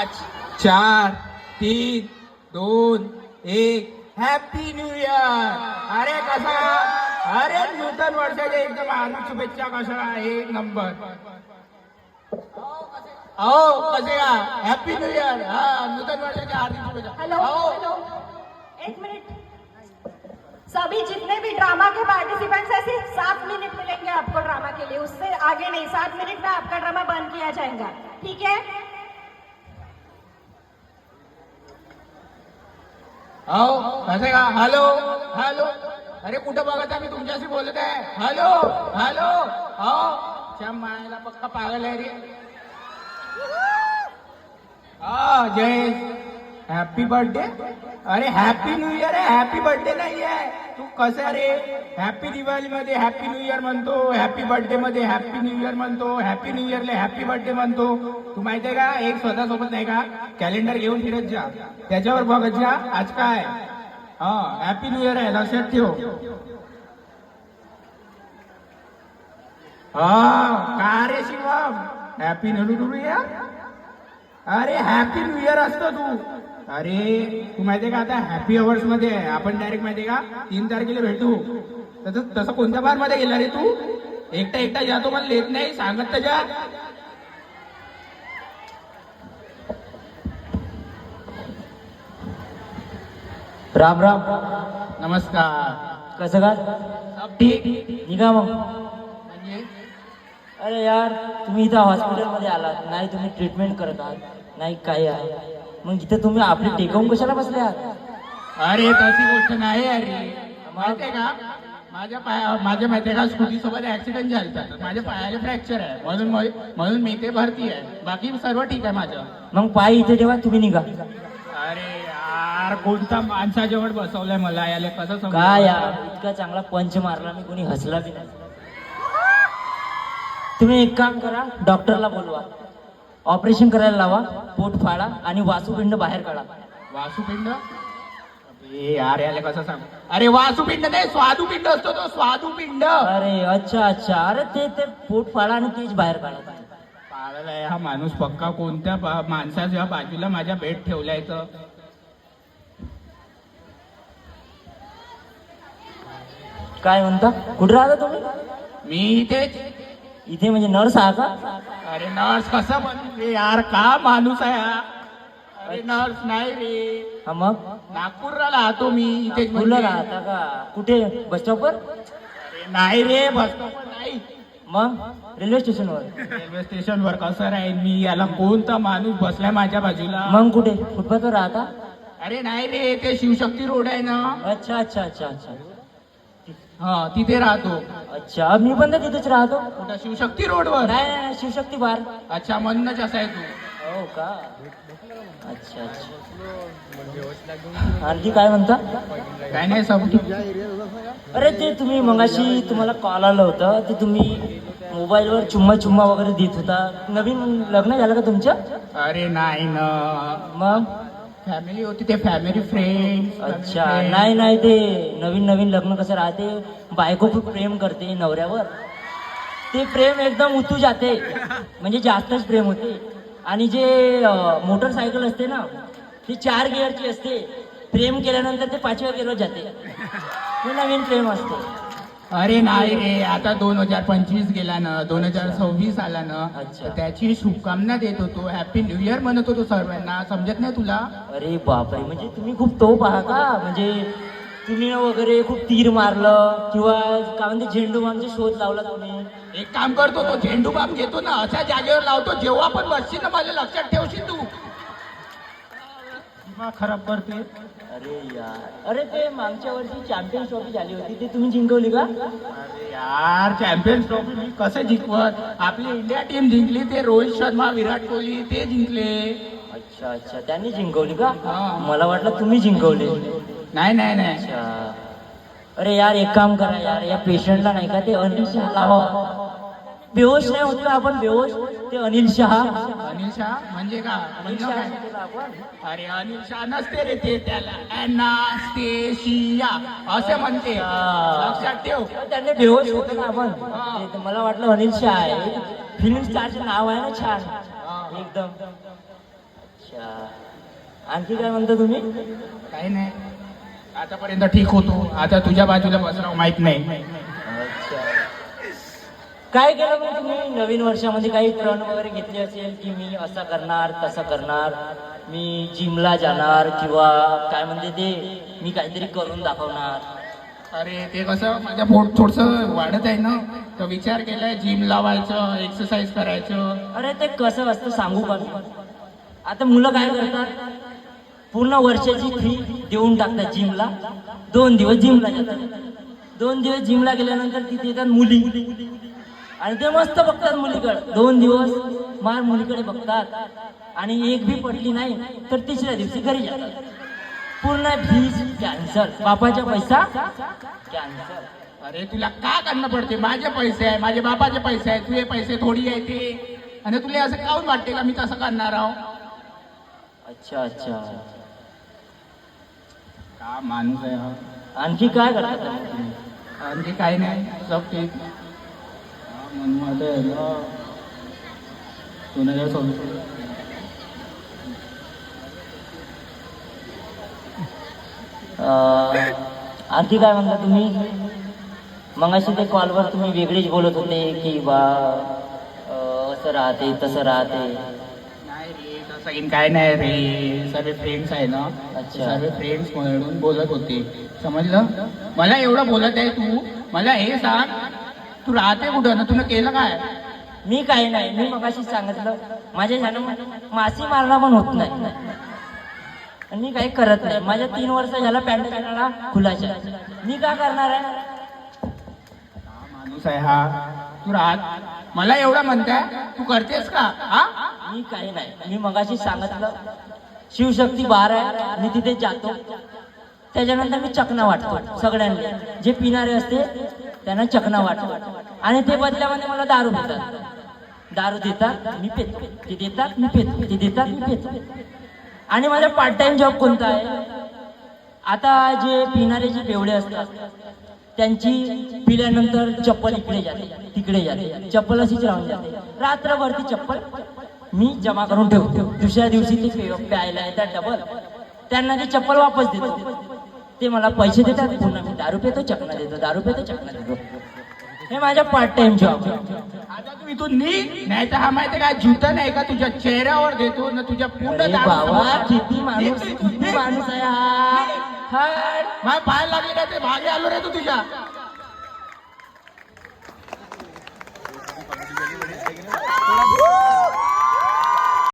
5 4 3 2 1 happy new year. अरे कसा, अरे नूतन वर्षाच्या एकदम हार्दिक शुभेच्छा. कशा, एक नंबर. हो कसे का, हॅपी न्यू इयर. हा, नूतन वर्षाच्या हार्दिक शुभेच्छा. हेलो हेलो, एक मिनट. सभी जितने भी ड्रामा के पार्टिसिपेंट्स हैं सिर्फ 7 मिनट मिलेंगे आपको ड्रामा के लिए, उससे आगे नहीं. 7 मिनट में आपका ड्रामा बंद किया जाएगा, ठीक है? हो कसे का. Hello hello. अरे कुठं बघत आहे, मी तुमच्याशी बोलत आहे. Hello hello. हो मायला पक्का पागल आहे रे. हा जय, हॅपी बर्थडे. अरे हॅपी न्यू इयर आहे, हॅपी बर्थडे नाही आहे. तू कसं रे, हॅपी दिवाळी मध्ये हॅपी न्यू इयर म्हणतो, हॅपी बर्थडे मध्ये हॅपी न्यू इयर म्हणतो, हॅपी न्यू इयरला हॅपी बर्थडे म्हणतो. तू माहितीये का, एक स्वतःसोबत नाही का कॅलेंडर घेऊन फिरत जा, त्याच्यावर बघत जा आज काय. हा हॅपी न्यू इयर आहे, लक्षात ठेव. हा का रे शिवम, हॅपी न्यू इयर. अरे हॅपी न्यू इयर असतो तू. अरे तू माहितीये का, आता हॅपी अवर्स मध्ये आहे आपण. डायरेक्ट माहितीये का 3 तारखेला भेटू. तसं कोणत्या बार मध्ये गेला रे तू. एकटा एकटा जातो, मला लेत नाही सांगत त्याच्या. राम राम. नमस्कार. कसं काय, सब ठीक. निघा मग. म्हणजे अरे यार, तुम्ही इथं हॉस्पिटलमध्ये आलात नाही, तुम्ही ट्रीटमेंट करत आहात नाही, काय आहे मग इथे तुम्ही आपले टेकवून कशाला बसले आहात. अरे तशी गोष्ट नाही. अरे माहितीये का, माझ्या माहितीये का स्कूटी सोबत ऍक्सिडेंट झाला, माझ्या पायाला फ्रॅक्चर आहे, म्हणून मी ते भरती आहे. बाकी सर्व ठीक आहे माझं. मग पाय इथे ठेवा, तुम्ही निघा. अरे यार, कोणता माणसाजवळ बसवलंय मला, याला कसं समजू. काय यार, इतका चांगला पंच मारला मी, कोणी हसला बी नाही. तुम्ही एक काम करा, डॉक्टरला बोलवा, ऑपरेशन करायला लावा, पोट फाडा आणि वासूपिंड बाहेर काढा. वासुपिंड. अरे यार, याला कसं सांग. अरे वासुपिंड नाही, स्वादुपिंड असतो तो, स्वादुपिंड. अरे अच्छा अच्छा. अरे ते पोट फाडा आणि तेच बाहेर काढा. पागल आहे हा माणूस पक्का. कोणत्या माणसाच्या बाजूला माझ्या बेड ठेवलाय तर. काय म्हणता, कुठे राहता तुम्ही. मी इथेच. इथे म्हणजे नर्स आहात का. अरे नर्स कसा बनू रे यार, का माणूस आहे हा. अरे नर्स नाही रे, हा मग नागपूरला राहतो मी इथेच. मुलं राहता का, कुठे बस स्टॉपवर. अरे नाही रे, बस स्टॉपवर नाही, मग रेल्वे स्टेशनवर. रेल्वे स्टेशनवर. कसं राहील मी, याला कोणता माणूस बसलाय माझ्या बाजूला. मग कुठे, फुटपाथवर राहता. अरे नाही रे, ते शिवशक्ती रोड आहे ना. अच्छा अच्छा अच्छा अच्छा. हा तिथे राहतो. अच्छा, मी पण तर तिथेच राहतो. कुठं, शिवशक्ती रोडवर. नाही नाही, शिवशक्ती बार. अच्छा, म्हणूनच असं आहे तू. हो का. अच्छा अच्छा. आणखी काय म्हणता. काय नाही सब ठीक. अरे ते तुम्ही मगाशी तुम्हाला कॉल आलं होतं, ते तुम्ही मोबाईलवर चुम्मा चुम्मा वगैरे देत होता. नवीन लग्न झालं का तुमचं. अरे नाही ना, मग फॅमिली होती, ते फॅमिली फ्रेंड. अच्छा. नाही नाही, ते नवीन नवीन लग्न कसं राहते, बायको खूप प्रेम करते नवऱ्यावर, ते प्रेम एकदम उतू जाते, म्हणजे जास्तच प्रेम होते. आणि जे मोटरसायकल असते ना, ती 4 गिअरची असते, प्रेम केल्यानंतर ते 5व्या गिअरवर जाते, हे नवीन प्रेम असते. अरे नाही रे, आता 2025 गेला ना, 2026 आला ना. अच्छा. त्याची शुभकामना देत होतो, हॅपी न्यू इयर म्हणत होतो सर्वांना. समजत नाही तुला. अरे बापरे, म्हणजे तुम्ही खूप तोप आहात का. म्हणजे तुम्ही वगैरे खूप तीर मारलं किंवा काय म्हणते झेंडू बामचे शोध लावला तुम्ही. एक काम करतो, तो झेंडू बाम घेतो ना, अशा जागेवर लावतो, जेव्हा पण बसशील ना माझ्या लक्षात ठेवशील तू. दिमाग खराब करते. अरे यार, अरे ते मागच्या वर्षी चॅम्पियन्स ट्रॉफी झाली होती, ती तुम्ही जिंकवली का. अरे यार, चॅम्पियन्स ट्रॉफी मी कसं जिंकवत. आपली इंडिया टीम जिंकली, ते रोहित शर्मा, विराट कोहली ते जिंकले. अच्छा अच्छा, त्यांनी जिंकवली का. हा. मला वाटलं तुम्ही जिंकवली. नाही नाही नाही. अच्छा. अरे यार, एक काम करा यार, या पेशंटला नाही का ते अनिल शहा लावा. बेहोश नाही होतो आपण, बेहोश. ते अनिल शहा. अनिल शहा म्हणजे का. अनिल म्हणजे शहा काय? केलं आपण. अरे अनिल शहा नसते रे ते, त्याला ॲनास्थेशिया असे म्हणते. लक्षात ठेव. त्यांनी बेहोश होतो ना आपण. ते मला वाटलं अनिल शहा आहे, फिल्म स्टारचे नाव आहे ना, छान एकदम. अच्छा, आणखी काय म्हणता तुम्ही? काही नाही, आतापर्यंत ठीक होतो, आता तुझ्या बाजूला बसराव माहित नाही. अच्छा, काय केलं मग तुम्ही नवीन वर्षामध्ये? काही प्रण वगैरे घेतले असेल की मी असं करणार तसं करणार, मी जिमला जाणार, किंवा काय म्हणते ते मी काहीतरी करून दाखवणार? अरे ते कसं माझ्या पोट थोडंसं वाढत आहे ना, तर विचार केलाय जिम लावायचं, एक्सरसाइज करायचं. अरे ते कसं असतं सांगू का मी? आता मुलं काय करतात, पूर्ण वर्षाची फी देऊन टाकतात जिमला, 2 दिवस जिमला जातात. 2 दिवस जिमला गेल्यानंतर तिथे येतात मुली, आणि ते मस्त बघतात मुलीकडे. 2 दिवस मार मुलीकडे बघतात, आणि एक भी पटली नाही तर तिसऱ्या दिवशी घरी जातात. पूर्ण फीज कॅन्सल, बापाचा पैसा कॅन्सल. अरे तुला का करणं पडते? माझे पैसे आहे, माझे बापाचे पैसे आहे, तुझे पैसे थोडी आहे ते. आणि तुला असं काऊन वाटते का मी तसं करणार आहो? अच्छा अच्छा, का माणूस आहे हा. आणखी काय करतात मग तुम्ही? आणखी काही नाही, सब ठीक. म्हणून आता आहे ना, तुला काय सांगतो. आणखी काय म्हणता तुम्ही? मगाशी ते कॉलवर तुम्ही वेगळीच बोलत होते की बा असं राहते तसं राहते. नाही रे, तसं काय नाही रे, सर्व फ्रेंड्स आहे ना, अच्छा. सर्व फ्रेंड्स म्हणून बोलत होते, समजलं? मला एवढं बोलत आहे तू, मला हे सांग, तू राहते कुठं ना, तुला केलं काय? मी काही नाही, मी मगाशी सांगितलं माझ्या जन्म मासी मारणं पण होत नाही, आणि मी काही करत नाही. माझ्या 3 वर्ष झाला पॅन्ट घालायला खुलाच्या, मी काय करणार आहे? हा माणूस आहे हा. तू राहत, मला एवढं म्हणताय, तू करतेस का? हा, मी काही नाही, मी मगाशी सांगितलं शिवशक्ती बार आहे, मी तिथे जातो. त्याच्यानंतर मी चकना वाटतो सगळ्यांना, जे पिणारे असते त्यांना चकना वाटतो, आणि ते बदल्यामध्ये मला दारू देतात. दारू देतात मी पेतो, ते देतात मी पेतो, ते देतात मी पेतो. आणि माझा पार्ट टाइम जॉब कोणता आहे? आता जे पिणारे जे बेवडे असतात त्यांची पिल्यानंतर चप्पल इकडे जाते तिकडे जाते, चप्पल अशीच राहून जाते. रात्रभर ती चप्पल मी जमा करून ठेवतो. दुसऱ्या दिवशी ते प्यायला येतात डबल, त्यांना ती चप्पल वापस देतो. ते मला पैसे देतात, पुन्हा मी दारू पितो चकना देतो, दारू पितो चकना देतो. हे माझा पार्ट टाइम जॉब. आता तू इथून निघ, नाही तर हा माहिती काय जुतं नाही का तुझ्या चेहऱ्यावर देतो ना, तुझ्या पूर्ण अरे दारू बाबा, समोर. किती माणूस निघ तू इथून, किती निघ. माणूस आहे हा. माझ्या पाय लागले का ते भागे आलो रे तू तुझ्या.